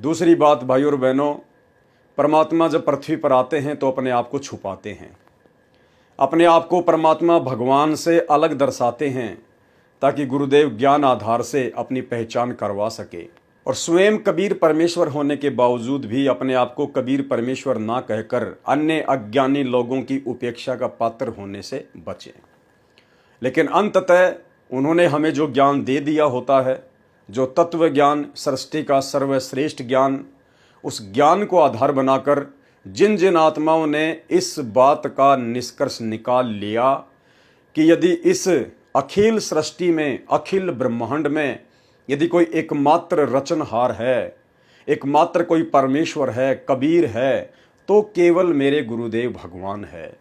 दूसरी बात भाई और बहनों, परमात्मा जब पृथ्वी पर आते हैं तो अपने आप को छुपाते हैं, अपने आप को परमात्मा भगवान से अलग दर्शाते हैं ताकि गुरुदेव ज्ञान आधार से अपनी पहचान करवा सके। और स्वयं कबीर परमेश्वर होने के बावजूद भी अपने आप को कबीर परमेश्वर ना कहकर अन्य अज्ञानी लोगों की उपेक्षा का पात्र होने से बचें। लेकिन अंततः उन्होंने हमें जो ज्ञान दे दिया होता है, जो तत्व ज्ञान, सृष्टि का सर्वश्रेष्ठ ज्ञान, उस ज्ञान को आधार बनाकर जिन जिन आत्माओं ने इस बात का निष्कर्ष निकाल लिया कि यदि इस अखिल सृष्टि में, अखिल ब्रह्मांड में यदि कोई एकमात्र रचनहार है, एकमात्र कोई परमेश्वर है, कबीर है, तो केवल मेरे गुरुदेव भगवान है।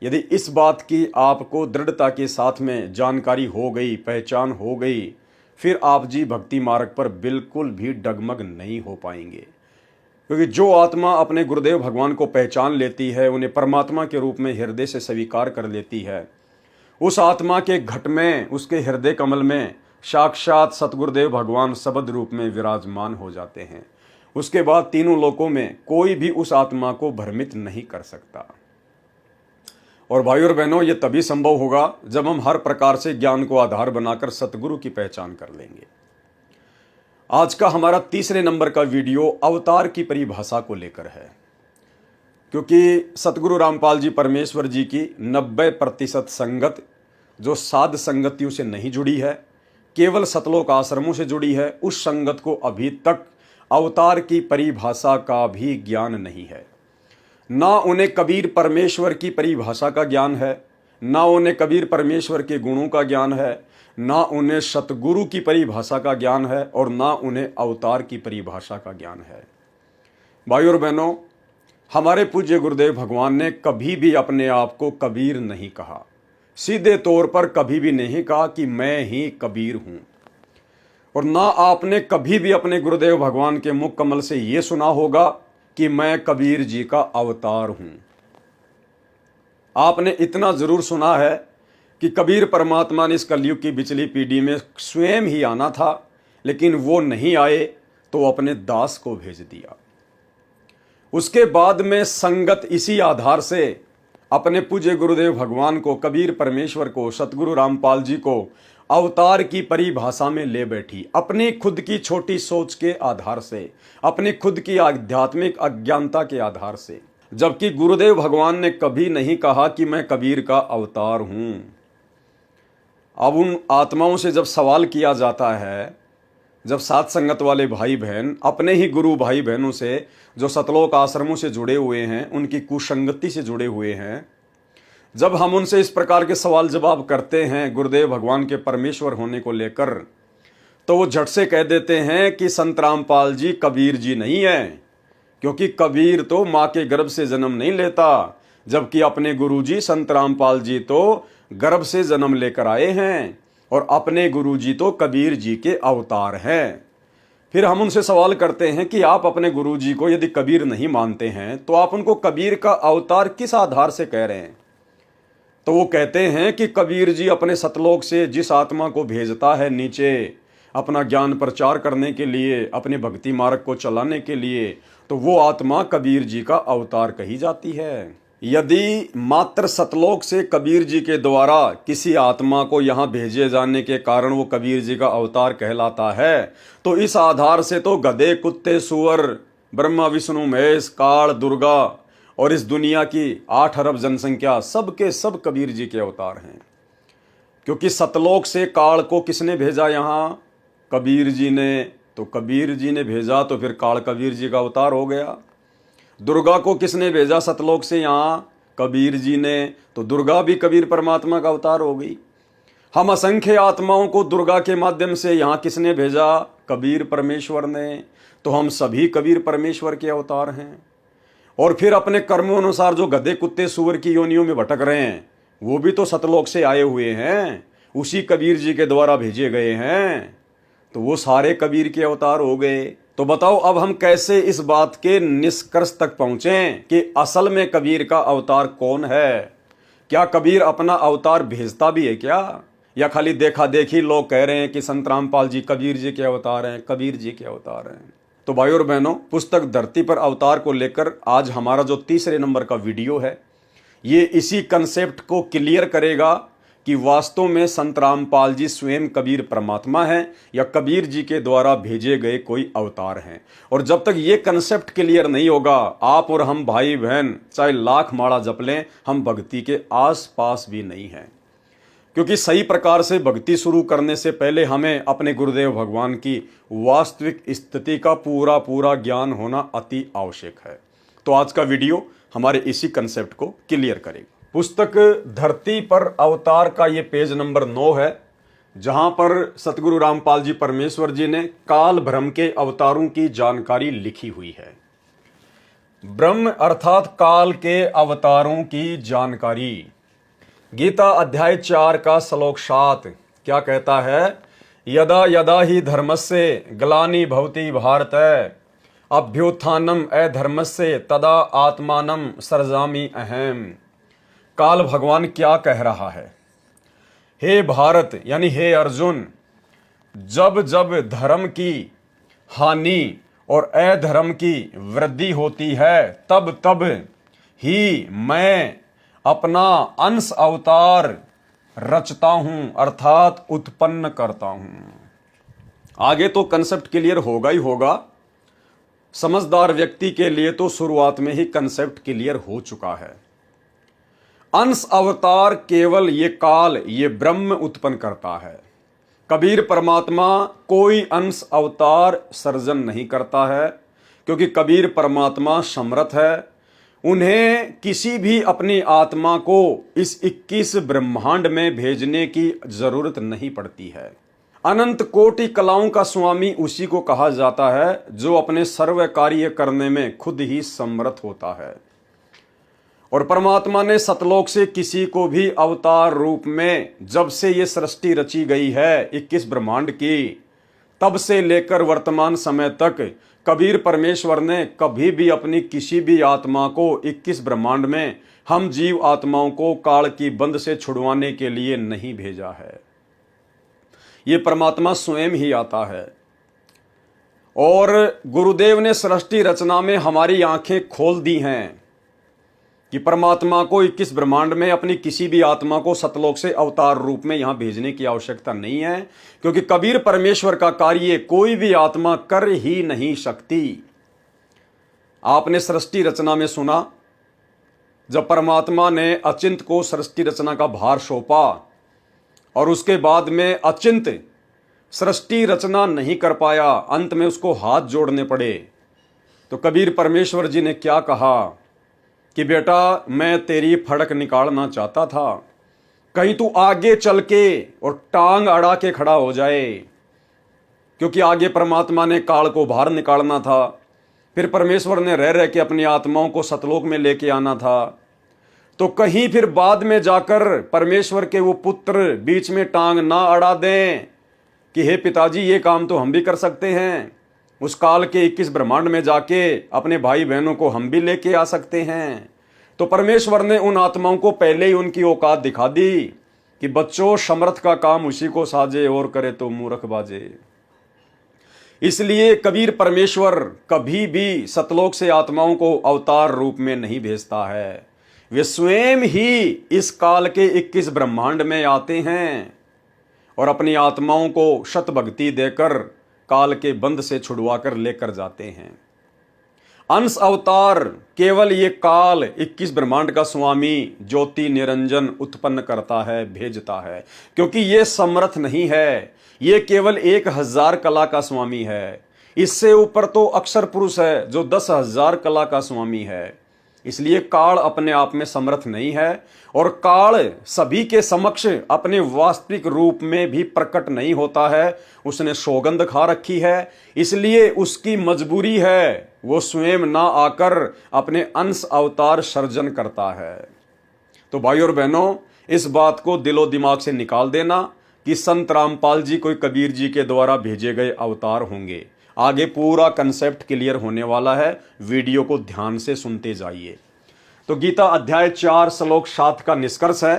यदि इस बात की आपको दृढ़ता के साथ में जानकारी हो गई, पहचान हो गई, फिर आप जी भक्ति मार्ग पर बिल्कुल भी डगमग नहीं हो पाएंगे। क्योंकि जो आत्मा अपने गुरुदेव भगवान को पहचान लेती है, उन्हें परमात्मा के रूप में हृदय से स्वीकार कर लेती है, उस आत्मा के घट में, उसके हृदय कमल में साक्षात सतगुरुदेव भगवान शब्द रूप में विराजमान हो जाते हैं। उसके बाद तीनों लोकों में कोई भी उस आत्मा को भ्रमित नहीं कर सकता। और भाई और बहनों, ये तभी संभव होगा जब हम हर प्रकार से ज्ञान को आधार बनाकर सतगुरु की पहचान कर लेंगे। आज का हमारा तीसरे नंबर का वीडियो अवतार की परिभाषा को लेकर है, क्योंकि सतगुरु रामपाल जी परमेश्वर जी की 90% संगत जो साध संगतियों से नहीं जुड़ी है, केवल सतलोक आश्रमों से जुड़ी है, उस संगत को अभी तक अवतार की परिभाषा का भी ज्ञान नहीं है। ना उन्हें कबीर परमेश्वर की परिभाषा का ज्ञान है, ना उन्हें कबीर परमेश्वर के गुणों का ज्ञान है, ना उन्हें सतगुरु की परिभाषा का ज्ञान है, और ना उन्हें अवतार की परिभाषा का ज्ञान है। भाई और बहनों, हमारे पूज्य गुरुदेव भगवान ने कभी भी अपने आप को कबीर नहीं कहा, सीधे तौर पर कभी भी नहीं कहा कि मैं ही कबीर हूं। और ना आपने कभी भी अपने गुरुदेव भगवान के मुख कमल से यह सुना होगा कि मैं कबीर जी का अवतार हूं। आपने इतना जरूर सुना है कि कबीर परमात्मा ने इस कलयुग की बिचली पीढ़ी में स्वयं ही आना था, लेकिन वो नहीं आए तो अपने दास को भेज दिया। उसके बाद में संगत इसी आधार से अपने पूज्य गुरुदेव भगवान को, कबीर परमेश्वर को, सतगुरु रामपाल जी को अवतार की परिभाषा में ले बैठी, अपनी खुद की छोटी सोच के आधार से, अपनी खुद की आध्यात्मिक अज्ञानता के आधार से। जबकि गुरुदेव भगवान ने कभी नहीं कहा कि मैं कबीर का अवतार हूं। अब उन आत्माओं से जब सवाल किया जाता है, जब साथ संगत वाले भाई बहन अपने ही गुरु भाई बहनों से जो सतलोक आश्रमों से जुड़े हुए हैं, उनकी कुसंगति से जुड़े हुए हैं, जब हम उनसे इस प्रकार के सवाल जवाब करते हैं गुरुदेव भगवान के परमेश्वर होने को लेकर, तो वो झट से कह देते हैं कि संत रामपाल जी कबीर जी नहीं है, क्योंकि कबीर तो माँ के गर्भ से जन्म नहीं लेता, जबकि अपने गुरु जी संत रामपाल जी तो गर्भ से जन्म लेकर आए हैं, और अपने गुरु जी तो कबीर जी के अवतार हैं। फिर हम उनसे सवाल करते हैं कि आप अपने गुरु जी को यदि कबीर नहीं मानते हैं, तो आप उनको कबीर का अवतार किस आधार से कह रहे हैं? तो वो कहते हैं कि कबीर जी अपने सतलोक से जिस आत्मा को भेजता है नीचे अपना ज्ञान प्रचार करने के लिए, अपने भक्ति मार्ग को चलाने के लिए, तो वो आत्मा कबीर जी का अवतार कही जाती है। यदि मात्र सतलोक से कबीर जी के द्वारा किसी आत्मा को यहाँ भेजे जाने के कारण वो कबीर जी का अवतार कहलाता है, तो इस आधार से तो गधे, कुत्ते, सुअर, ब्रह्मा, विष्णु, महेश, काल, दुर्गा और इस दुनिया की 8 अरब जनसंख्या सब के सब कबीर जी के अवतार हैं। क्योंकि सतलोक से काल को किसने भेजा यहाँ? कबीर जी ने। तो कबीर जी ने भेजा तो फिर काल कबीर जी का अवतार हो गया। दुर्गा को किसने भेजा सतलोक से यहाँ? कबीर जी ने। तो दुर्गा भी कबीर परमात्मा का अवतार हो गई। हम असंख्य आत्माओं को दुर्गा के माध्यम से यहाँ किसने भेजा? कबीर परमेश्वर ने। तो हम सभी कबीर परमेश्वर के अवतार हैं। और फिर अपने कर्मों अनुसार जो गधे, कुत्ते, सुअर की योनियों में भटक रहे हैं, वो भी तो सतलोक से आए हुए हैं, उसी कबीर जी के द्वारा भेजे गए हैं। तो वो सारे कबीर के अवतार हो गए। तो बताओ अब हम कैसे इस बात के निष्कर्ष तक पहुंचें कि असल में कबीर का अवतार कौन है? क्या कबीर अपना अवतार भेजता भी है क्या, या खाली देखा देखी लोग कह रहे हैं कि संत रामपाल जी कबीर जी के अवतार हैं, कबीर जी के अवतार हैं? तो भाई और बहनों, पुस्तक धरती पर अवतार को लेकर आज हमारा जो तीसरे नंबर का वीडियो है, ये इसी कंसेप्ट को क्लियर करेगा कि वास्तव में संत रामपाल जी स्वयं कबीर परमात्मा हैं या कबीर जी के द्वारा भेजे गए कोई अवतार हैं। और जब तक ये कंसेप्ट क्लियर नहीं होगा, आप और हम भाई बहन चाहे लाख माला जप लें, हम भक्ति के आस पास भी नहीं हैं। क्योंकि सही प्रकार से भक्ति शुरू करने से पहले हमें अपने गुरुदेव भगवान की वास्तविक स्थिति का पूरा ज्ञान होना अति आवश्यक है। तो आज का वीडियो हमारे इसी कंसेप्ट को क्लियर करेगा। पुस्तक धरती पर अवतार का ये पेज नंबर 9 है, जहां पर सतगुरु रामपाल जी परमेश्वर जी ने काल ब्रह्म के अवतारों की जानकारी लिखी हुई है। ब्रह्म अर्थात काल के अवतारों की जानकारी। गीता अध्याय 4 का श्लोक 7 क्या कहता है? यदा यदा ही धर्मस्य ग्लानि भवति भारत अभ्युत्थानम अधर्मस्य तदा आत्मानं सृजामि अहम्। काल भगवान क्या कह रहा है? हे भारत यानी हे अर्जुन, जब जब धर्म की हानि और अधर्म की वृद्धि होती है, तब तब ही मैं अपना अंश अवतार रचता हूं, अर्थात उत्पन्न करता हूं। आगे तो कंसेप्ट क्लियर होगा ही होगा। समझदार व्यक्ति के लिए तो शुरुआत में ही कंसेप्ट क्लियर हो चुका है। अंश अवतार केवल ये काल, ये ब्रह्म उत्पन्न करता है। कबीर परमात्मा कोई अंश अवतार सर्जन नहीं करता है, क्योंकि कबीर परमात्मा समर्थ है। उन्हें किसी भी अपनी आत्मा को इस 21 ब्रह्मांड में भेजने की जरूरत नहीं पड़ती है। अनंत कोटि कलाओं का स्वामी उसी को कहा जाता है जो अपने सर्व कार्य करने में खुद ही समर्थ होता है। और परमात्मा ने सतलोक से किसी को भी अवतार रूप में, जब से ये सृष्टि रची गई है 21 ब्रह्मांड की, तब से लेकर वर्तमान समय तक कबीर परमेश्वर ने कभी भी अपनी किसी भी आत्मा को 21 ब्रह्मांड में हम जीव आत्माओं को काल की बंध से छुड़वाने के लिए नहीं भेजा है। ये परमात्मा स्वयं ही आता है। और गुरुदेव ने सृष्टि रचना में हमारी आंखें खोल दी हैं कि परमात्मा को 21 ब्रह्मांड में अपनी किसी भी आत्मा को सतलोक से अवतार रूप में यहां भेजने की आवश्यकता नहीं है, क्योंकि कबीर परमेश्वर का कार्य कोई भी आत्मा कर ही नहीं सकती। आपने सृष्टि रचना में सुना, जब परमात्मा ने अचिंत को सृष्टि रचना का भार सौंपा और उसके बाद में अचिंत सृष्टि रचना नहीं कर पाया, अंत में उसको हाथ जोड़ने पड़े, तो कबीर परमेश्वर जी ने क्या कहा कि बेटा, मैं तेरी फड़क निकालना चाहता था, कहीं तू आगे चल के और टांग अड़ा के खड़ा हो जाए। क्योंकि आगे परमात्मा ने काल को बाहर निकालना था, फिर परमेश्वर ने रह के अपनी आत्माओं को सतलोक में लेके आना था। तो कहीं फिर बाद में जाकर परमेश्वर के वो पुत्र बीच में टांग ना अड़ा दें कि हे पिताजी, ये काम तो हम भी कर सकते हैं, उस काल के 21 ब्रह्मांड में जाके अपने भाई बहनों को हम भी लेके आ सकते हैं। तो परमेश्वर ने उन आत्माओं को पहले ही उनकी औकात दिखा दी कि बच्चों, समर्थ का काम उसी को साजे और करे तो मूर्ख बाजे। इसलिए कबीर परमेश्वर कभी भी सतलोक से आत्माओं को अवतार रूप में नहीं भेजता है। वे स्वयं ही इस काल के 21 ब्रह्मांड में आते हैं और अपनी आत्माओं को शत भक्ति देकर काल के बंध से छुड़वाकर लेकर जाते हैं। अंश अवतार केवल ये काल 21 ब्रह्मांड का स्वामी ज्योति निरंजन उत्पन्न करता है, भेजता है, क्योंकि ये समर्थ नहीं है। ये केवल 1000 कला का स्वामी है। इससे ऊपर तो अक्षर पुरुष है जो 10,000 कला का स्वामी है। इसलिए काल अपने आप में समर्थ नहीं है और काल सभी के समक्ष अपने वास्तविक रूप में भी प्रकट नहीं होता है। उसने सौगंध खा रखी है, इसलिए उसकी मजबूरी है वो स्वयं ना आकर अपने अंश अवतार सर्जन करता है। तो भाई और बहनों, इस बात को दिलो दिमाग से निकाल देना कि संत रामपाल जी कोई कबीर जी के द्वारा भेजे गए अवतार होंगे। आगे पूरा कंसेप्ट क्लियर होने वाला है, वीडियो को ध्यान से सुनते जाइए। तो गीता अध्याय 4 श्लोक 7 का निष्कर्ष है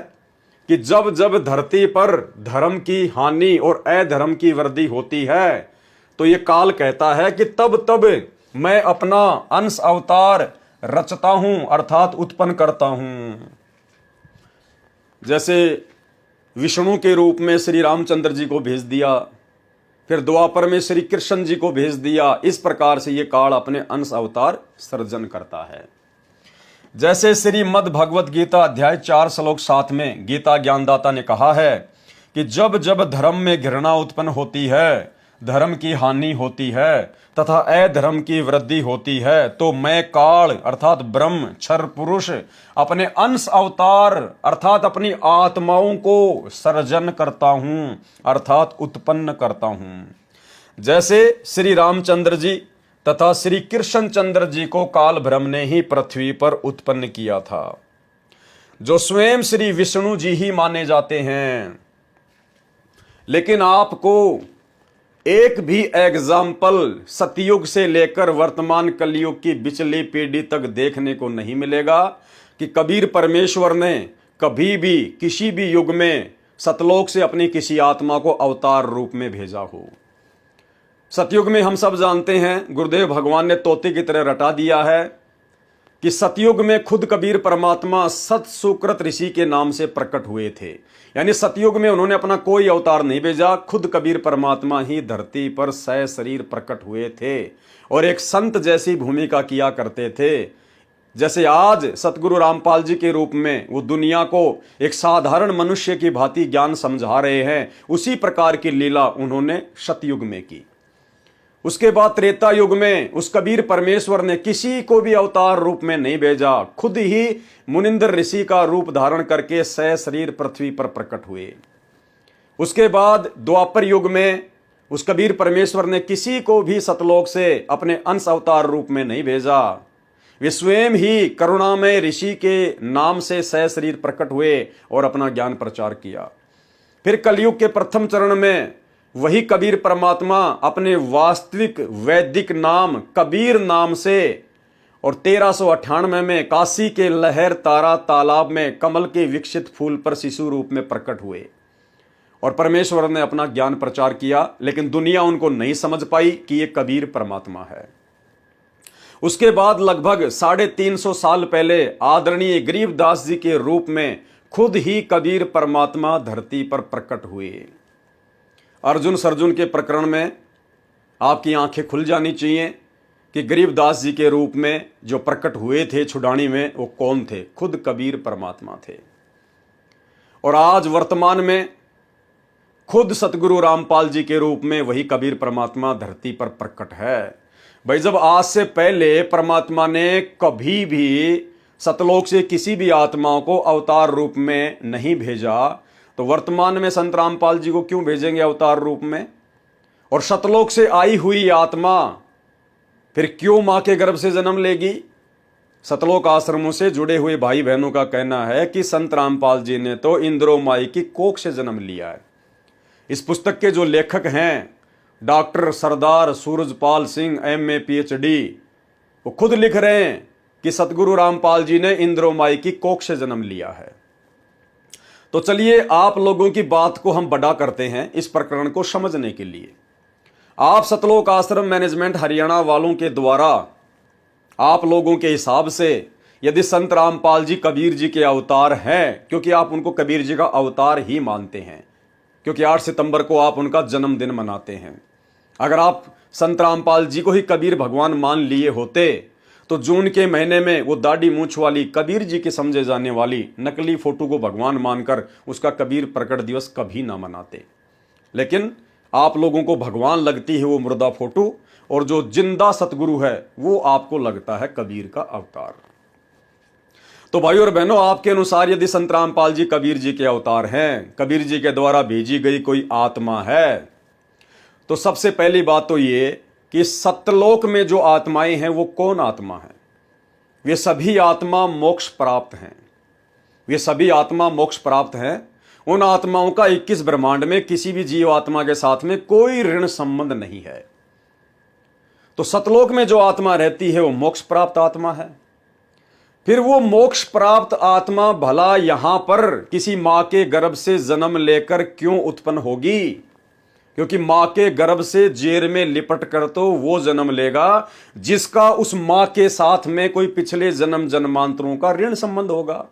कि जब जब धरती पर धर्म की हानि और अधर्म की वृद्धि होती है, तो ये काल कहता है कि तब तब मैं अपना अंश अवतार रचता हूं, अर्थात उत्पन्न करता हूं। जैसे विष्णु के रूप में श्री रामचंद्र जी को भेज दिया, फिर द्वापर में श्री कृष्ण जी को भेज दिया, इस प्रकार से ये काल अपने अंश अवतार सृजन करता है। जैसे श्रीमद् भगवत गीता अध्याय 4 श्लोक 7 में गीता ज्ञानदाता ने कहा है कि जब जब धर्म में घृणा उत्पन्न होती है, धर्म की हानि होती है तथा अधर्म की वृद्धि होती है, तो मैं काल अर्थात ब्रह्म क्षर पुरुष अपने अंश अवतार अर्थात अपनी आत्माओं को सर्जन करता हूं, अर्थात उत्पन्न करता हूं। जैसे श्री रामचंद्र जी तथा श्री कृष्ण चंद्र जी को काल ब्रह्म ने ही पृथ्वी पर उत्पन्न किया था, जो स्वयं श्री विष्णु जी ही माने जाते हैं। लेकिन आपको एक भी एग्जाम्पल सतयुग से लेकर वर्तमान कलयुग की बिचली पीढ़ी तक देखने को नहीं मिलेगा कि कबीर परमेश्वर ने कभी भी किसी भी युग में सतलोक से अपनी किसी आत्मा को अवतार रूप में भेजा हो। सतयुग में हम सब जानते हैं, गुरुदेव भगवान ने तोते की तरह रटा दिया है कि सतयुग में खुद कबीर परमात्मा सत सुकृत ऋषि के नाम से प्रकट हुए थे। यानी सतयुग में उन्होंने अपना कोई अवतार नहीं भेजा, खुद कबीर परमात्मा ही धरती पर सशरीर प्रकट हुए थे और एक संत जैसी भूमिका किया करते थे। जैसे आज सतगुरु रामपाल जी के रूप में वो दुनिया को एक साधारण मनुष्य की भांति ज्ञान समझा रहे हैं, उसी प्रकार की लीला उन्होंने सतयुग में की। उसके बाद त्रेता युग में उस कबीर परमेश्वर ने किसी को भी अवतार रूप में नहीं भेजा, खुद ही मुनिंदर ऋषि का रूप धारण करके सशरीर पृथ्वी पर प्रकट हुए। उसके बाद द्वापर युग में उस कबीर परमेश्वर ने किसी को भी सतलोक से अपने अंश अवतार रूप में नहीं भेजा, वे स्वयं ही करुणामय ऋषि के नाम से सशरीर प्रकट हुए और अपना ज्ञान प्रचार किया। फिर कलयुग के प्रथम चरण में वही कबीर परमात्मा अपने वास्तविक वैदिक नाम कबीर नाम से और 1398 में काशी के लहर तारा तालाब में कमल के विकसित फूल पर शिशु रूप में प्रकट हुए और परमेश्वर ने अपना ज्ञान प्रचार किया। लेकिन दुनिया उनको नहीं समझ पाई कि ये कबीर परमात्मा है। उसके बाद लगभग 350 साल पहले आदरणीय गरीबदास जी के रूप में खुद ही कबीर परमात्मा धरती पर प्रकट हुए। अर्जुन सर्जुन के प्रकरण में आपकी आंखें खुल जानी चाहिए कि गरीबदास जी के रूप में जो प्रकट हुए थे छुडानी में, वो कौन थे? खुद कबीर परमात्मा थे। और आज वर्तमान में खुद सतगुरु रामपाल जी के रूप में वही कबीर परमात्मा धरती पर प्रकट है। भाई, जब आज से पहले परमात्मा ने कभी भी सतलोक से किसी भी आत्माओं को अवतार रूप में नहीं भेजा, तो वर्तमान में संत रामपाल जी को क्यों भेजेंगे अवतार रूप में? और सतलोक से आई हुई आत्मा फिर क्यों मां के गर्भ से जन्म लेगी? सतलोक आश्रमों से जुड़े हुए भाई बहनों का कहना है कि संत रामपाल जी ने तो इंद्रो माई की कोख से जन्म लिया है। इस पुस्तक के जो लेखक हैं डॉक्टर सरदार सूरजपाल सिंह MA PhD, वो खुद लिख रहे हैं कि सतगुरु रामपाल जी ने इंद्रो माई की कोख से जन्म लिया है। तो चलिए आप लोगों की बात को हम बड़ा करते हैं इस प्रकरण को समझने के लिए। आप सतलोक आश्रम मैनेजमेंट हरियाणा वालों के द्वारा आप लोगों के हिसाब से यदि संत रामपाल जी कबीर जी के अवतार हैं, क्योंकि आप उनको कबीर जी का अवतार ही मानते हैं, क्योंकि 8 सितंबर को आप उनका जन्मदिन मनाते हैं। अगर आप संत रामपाल जी को ही कबीर भगवान मान लिए होते तो जून के महीने में वो दाढ़ी मूंछ वाली कबीर जी के समझे जाने वाली नकली फोटो को भगवान मानकर उसका कबीर प्रकट दिवस कभी ना मनाते। लेकिन आप लोगों को भगवान लगती है वो मुर्दा फोटो, और जो जिंदा सतगुरु है वो आपको लगता है कबीर का अवतार। तो भाई और बहनों, आपके अनुसार यदि संत रामपाल जी कबीर जी के अवतार हैं, कबीर जी के द्वारा भेजी गई कोई आत्मा है, तो सबसे पहली बात तो ये कि सतलोक में जो आत्माएं हैं वो कौन आत्मा है? वे सभी आत्मा मोक्ष प्राप्त हैं। वे सभी आत्मा मोक्ष प्राप्त हैं। उन आत्माओं का 21 ब्रह्मांड में किसी भी जीव आत्मा के साथ में कोई ऋण संबंध नहीं है। तो सतलोक में जो आत्मा रहती है वो मोक्ष प्राप्त आत्मा है। फिर वो मोक्ष प्राप्त आत्मा भला यहां पर किसी मां के गर्भ से जन्म लेकर क्यों उत्पन्न होगी? क्योंकि मां के गर्भ से जेर में लिपट कर तो वो जन्म लेगा जिसका उस मां के साथ में कोई पिछले जन्म जन्मांतरों का ऋण संबंध होगा,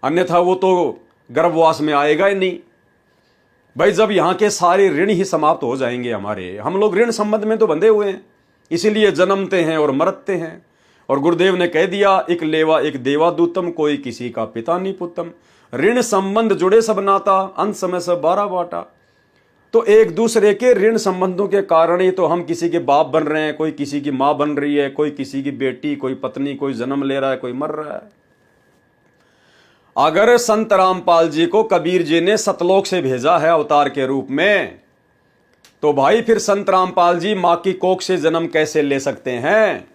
अन्यथा वो तो गर्भवास में आएगा ही नहीं। भाई जब यहां के सारे ऋण ही समाप्त हो जाएंगे हमारे, हम लोग ऋण संबंध में तो बंधे हुए हैं, इसीलिए जन्मते हैं और मरते हैं। और गुरुदेव ने कह दिया, एक लेवा एक देवा दूतम, कोई किसी का पिता नहीं पुतम। ऋण संबंध जुड़े सब नाता, अंत समय सब 12 बाटा। तो एक दूसरे के ऋण संबंधों के कारण ही तो हम किसी के बाप बन रहे हैं, कोई किसी की मां बन रही है, कोई किसी की बेटी, कोई पत्नी, कोई जन्म ले रहा है, कोई मर रहा है। अगर संत रामपाल जी को कबीर जी ने सतलोक से भेजा है अवतार के रूप में, तो भाई फिर संत रामपाल जी मां की कोख से जन्म कैसे ले सकते हैं?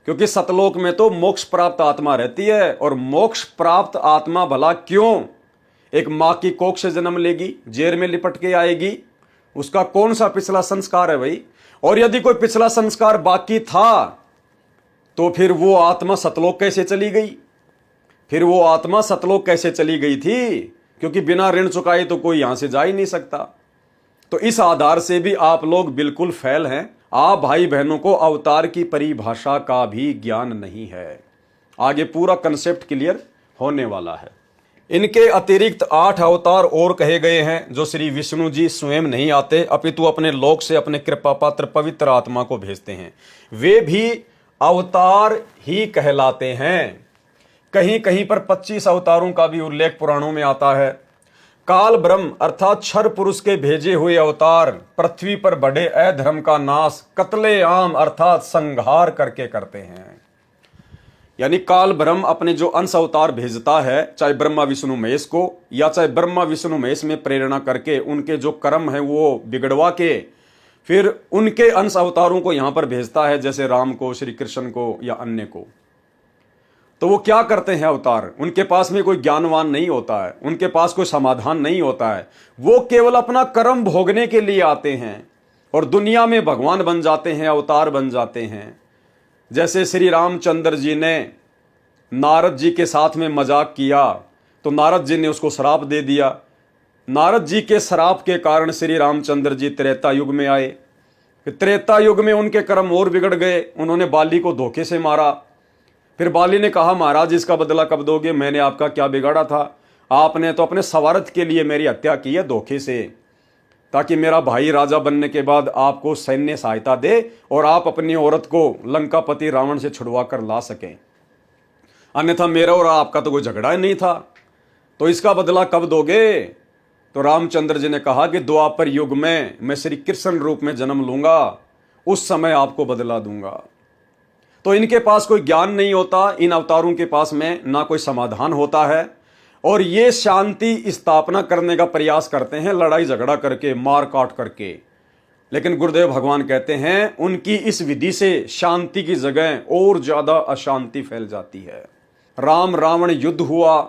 क्योंकि सतलोक में तो मोक्ष प्राप्त आत्मा रहती है, और मोक्ष प्राप्त आत्मा भला क्यों एक मां की कोख से जन्म लेगी, जेर में लिपट के आएगी? उसका कौन सा पिछला संस्कार है भाई? और यदि कोई पिछला संस्कार बाकी था तो फिर वो आत्मा सतलोक कैसे चली गई? फिर वो आत्मा सतलोक कैसे चली गई थी? क्योंकि बिना ऋण चुकाए तो कोई यहां से जा ही नहीं सकता। तो इस आधार से भी आप लोग बिल्कुल फेल हैं। आप भाई बहनों को अवतार की परिभाषा का भी ज्ञान नहीं है। आगे पूरा कंसेप्ट क्लियर होने वाला है। इनके अतिरिक्त 8 अवतार और कहे गए हैं जो श्री विष्णु जी स्वयं नहीं आते, अपितु अपने लोक से अपने कृपा पात्र पवित्र आत्मा को भेजते हैं। वे भी अवतार ही कहलाते हैं। कहीं कहीं पर 25 अवतारों का भी उल्लेख पुराणों में आता है। काल ब्रह्म अर्थात क्षर पुरुष के भेजे हुए अवतार पृथ्वी पर बड़े अधर्म का नाश कत्ले आम अर्थात संहार करके करते हैं। यानी काल ब्रह्म अपने जो अंश अवतार भेजता है, चाहे ब्रह्मा विष्णु महेश को, या चाहे ब्रह्मा विष्णु महेश में प्रेरणा करके उनके जो कर्म है वो बिगड़वा के फिर उनके अंश अवतारों को यहां पर भेजता है, जैसे राम को, श्री कृष्ण को या अन्य को। तो वो क्या करते हैं अवतार? उनके पास में कोई ज्ञानवान नहीं होता है, उनके पास कोई समाधान नहीं होता है, वो केवल अपना कर्म भोगने के लिए आते हैं और दुनिया में भगवान बन जाते हैं, अवतार बन जाते हैं। जैसे श्री रामचंद्र जी ने नारद जी के साथ में मजाक किया तो नारद जी ने उसको श्राप दे दिया। नारद जी के श्राप के कारण श्री रामचंद्र जी त्रेता युग में आए। फिर त्रेता युग में उनके कर्म और बिगड़ गए, उन्होंने बाली को धोखे से मारा। फिर बाली ने कहा, महाराज इसका बदला कब दोगे? मैंने आपका क्या बिगाड़ा था? आपने तो अपने स्वार्थ के लिए मेरी हत्या की है धोखे से, ताकि मेरा भाई राजा बनने के बाद आपको सैन्य सहायता दे और आप अपनी औरत को लंकापति रावण से छुड़वा कर ला सकें। अन्यथा मेरा और आपका तो कोई झगड़ा ही नहीं था, तो इसका बदला कब दोगे? तो रामचंद्र जी ने कहा कि द्वापर युग में मैं श्री कृष्ण रूप में जन्म लूंगा, उस समय आपको बदला दूंगा। तो इनके पास कोई ज्ञान नहीं होता, इन अवतारों के पास में ना कोई समाधान होता है, और ये शांति स्थापना करने का प्रयास करते हैं लड़ाई झगड़ा करके, मार काट करके। लेकिन गुरुदेव भगवान कहते हैं उनकी इस विधि से शांति की जगह और ज्यादा अशांति फैल जाती है। राम रावण युद्ध हुआ,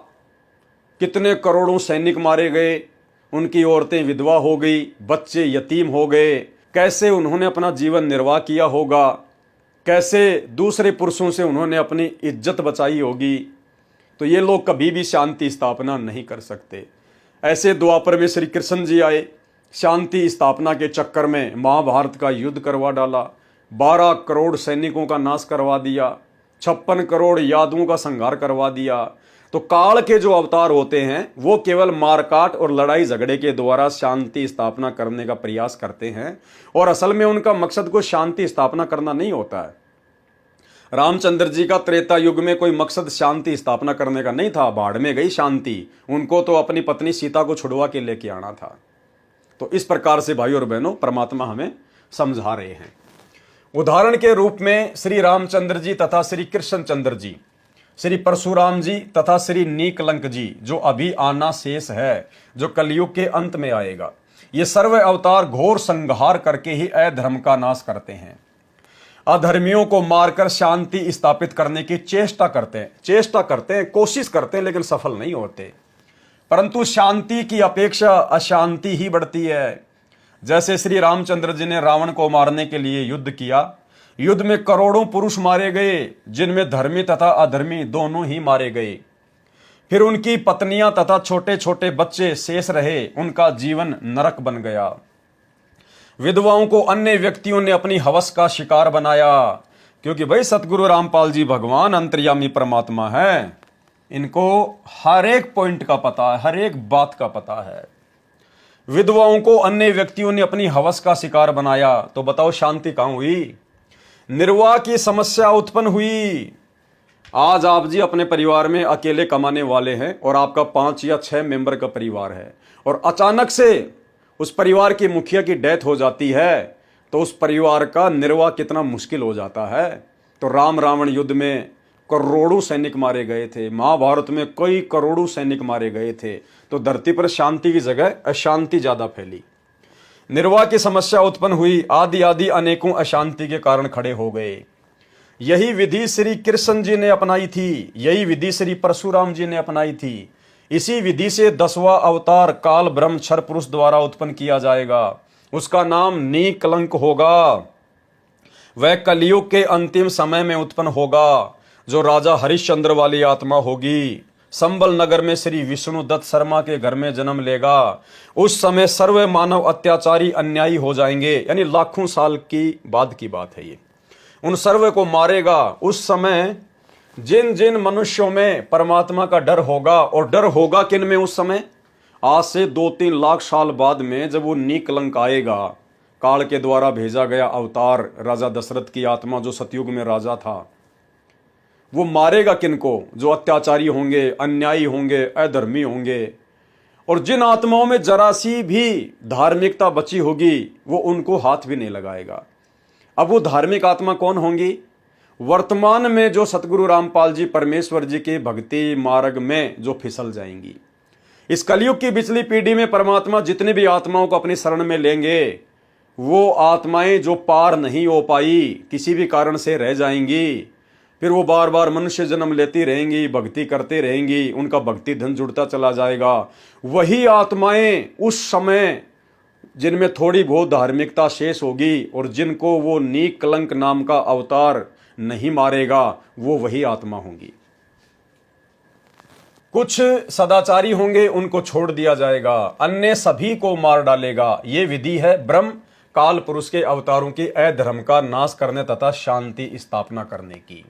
कितने करोड़ों सैनिक मारे गए, उनकी औरतें विधवा हो गई, बच्चे यतीम हो गए। कैसे उन्होंने अपना जीवन निर्वाह किया होगा, कैसे दूसरे पुरुषों से उन्होंने अपनी इज्जत बचाई होगी। तो ये लोग कभी भी शांति स्थापना नहीं कर सकते। ऐसे द्वापर में श्री कृष्ण जी आए, शांति स्थापना के चक्कर में महाभारत का युद्ध करवा डाला, 12 करोड़ सैनिकों का नाश करवा दिया, 56 करोड़ यादवों का संहार करवा दिया। तो काल के जो अवतार होते हैं वो केवल मारकाट और लड़ाई झगड़े के द्वारा शांति स्थापना करने का प्रयास करते हैं, और असल में उनका मकसद को शांति स्थापना करना नहीं होता है। रामचंद्र जी का त्रेता युग में कोई मकसद शांति स्थापना करने का नहीं था, बाढ़ में गई शांति, उनको तो अपनी पत्नी सीता को छुड़वा के लेके आना था। तो इस प्रकार से भाई और बहनों परमात्मा हमें समझा रहे हैं। उदाहरण के रूप में श्री रामचंद्र जी तथा श्री कृष्णचंद्र जी, श्री परशुराम जी तथा श्री नीकलंक जी, जो अभी आना शेष है, जो कलयुग के अंत में आएगा, ये सर्व अवतार घोर संहार करके ही अधर्म का नाश करते हैं। अधर्मियों को मारकर शांति स्थापित करने की चेष्टा करते हैं, कोशिश करते हैं, लेकिन सफल नहीं होते। परंतु शांति की अपेक्षा अशांति ही बढ़ती है। जैसे श्री रामचंद्र जी ने रावण को मारने के लिए युद्ध किया, युद्ध में करोड़ों पुरुष मारे गए, जिनमें धर्मी तथा अधर्मी दोनों ही मारे गए। फिर उनकी पत्नियां तथा छोटे छोटे बच्चे शेष रहे, उनका जीवन नरक बन गया। विधवाओं को अन्य व्यक्तियों ने अपनी हवस का शिकार बनाया, क्योंकि भाई सतगुरु रामपाल जी भगवान अंतर्यामी परमात्मा है, इनको हर एक पॉइंट का पता है, हर एक बात का पता है। विधवाओं को अन्य व्यक्तियों ने अपनी हवस का शिकार बनाया, तो बताओ शांति कहां हुई? निर्वाह की समस्या उत्पन्न हुई। आज आप जी अपने परिवार में अकेले कमाने वाले हैं और आपका 5 या 6 मेंबर का परिवार है, और अचानक से उस परिवार की मुखिया की डेथ हो जाती है, तो उस परिवार का निर्वाह कितना मुश्किल हो जाता है। तो राम रावण युद्ध में करोड़ों सैनिक मारे गए थे, महाभारत में कई करोड़ों सैनिक मारे गए थे, तो धरती पर शांति की जगह अशांति ज्यादा फैली। निर्वाह की समस्या उत्पन्न हुई, आदि आदि अनेकों अशांति के कारण खड़े हो गए। यही विधि श्री कृष्ण जी ने अपनाई थी, यही विधि श्री परशुराम जी ने अपनाई थी। इसी विधि से 10वां अवतार काल ब्रह्म क्षर पुरुष द्वारा उत्पन्न किया जाएगा। उसका नाम निकलंक होगा। वह कलयुग के अंतिम समय में उत्पन्न होगा, जो राजा हरिश्चंद्र वाली आत्मा होगी। संबल नगर में श्री विष्णु दत्त शर्मा के घर में जन्म लेगा। उस समय सर्व मानव अत्याचारी अन्यायी हो जाएंगे, यानी लाखों साल की बाद की बात है ये। उन सर्व को मारेगा। उस समय जिन जिन मनुष्यों में परमात्मा का डर होगा, और डर होगा किन में उस समय? आज से 2-3 लाख साल बाद में जब वो निकलंक आएगा, काल के द्वारा भेजा गया अवतार राजा दशरथ की आत्मा जो सतयुग में राजा था, वो मारेगा किनको? जो अत्याचारी होंगे, अन्यायी होंगे, अधर्मी होंगे। और जिन आत्माओं में जरा सी भी धार्मिकता बची होगी, वो उनको हाथ भी नहीं लगाएगा। अब वो धार्मिक आत्मा कौन होंगी? वर्तमान में जो सतगुरु रामपाल जी परमेश्वर जी के भक्ति मार्ग में जो फिसल जाएंगी। इस कलयुग की पिछली पीढ़ी में परमात्मा जितने भी आत्माओं को अपनी शरण में लेंगे, वो आत्माएं जो पार नहीं हो पाई, किसी भी कारण से रह जाएंगी, फिर वो बार बार मनुष्य जन्म लेती रहेंगी, भक्ति करते रहेंगी, उनका भक्ति धन जुड़ता चला जाएगा। वही आत्माएं उस समय जिनमें थोड़ी बहुत धार्मिकता शेष होगी, और जिनको वो निकलंक नाम का अवतार नहीं मारेगा, वो वही आत्मा होंगी। कुछ सदाचारी होंगे, उनको छोड़ दिया जाएगा, अन्य सभी को मार डालेगा। ये विधि है ब्रह्म काल पुरुष के अवतारों की अधर्म का नाश करने तथा शांति स्थापना करने की।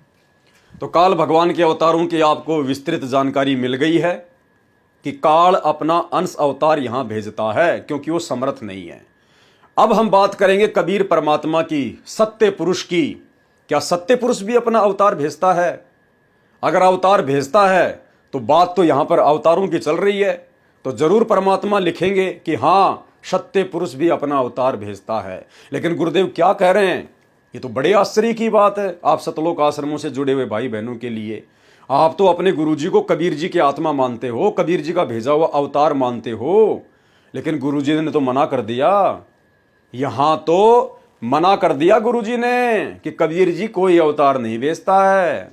तो काल भगवान के अवतारों की आपको विस्तृत जानकारी मिल गई है कि काल अपना अंश अवतार यहां भेजता है, क्योंकि वो समर्थ नहीं है। अब हम बात करेंगे कबीर परमात्मा की, सत्य पुरुष की। क्या सत्य पुरुष भी अपना अवतार भेजता है? अगर अवतार भेजता है तो बात तो यहां पर अवतारों की चल रही है, तो जरूर परमात्मा लिखेंगे कि हां, सत्य पुरुष भी अपना अवतार भेजता है। लेकिन गुरुदेव क्या कह रहे हैं? ये तो बड़े आश्चर्य की बात है आप सतलोक आश्रमों से जुड़े हुए भाई बहनों के लिए। आप तो अपने गुरुजी को कबीर जी की आत्मा मानते हो, कबीर जी का भेजा हुआ अवतार मानते हो, लेकिन गुरुजी ने तो मना कर दिया। यहां तो मना कर दिया गुरुजी ने कि कबीर जी कोई अवतार नहीं भेजता है।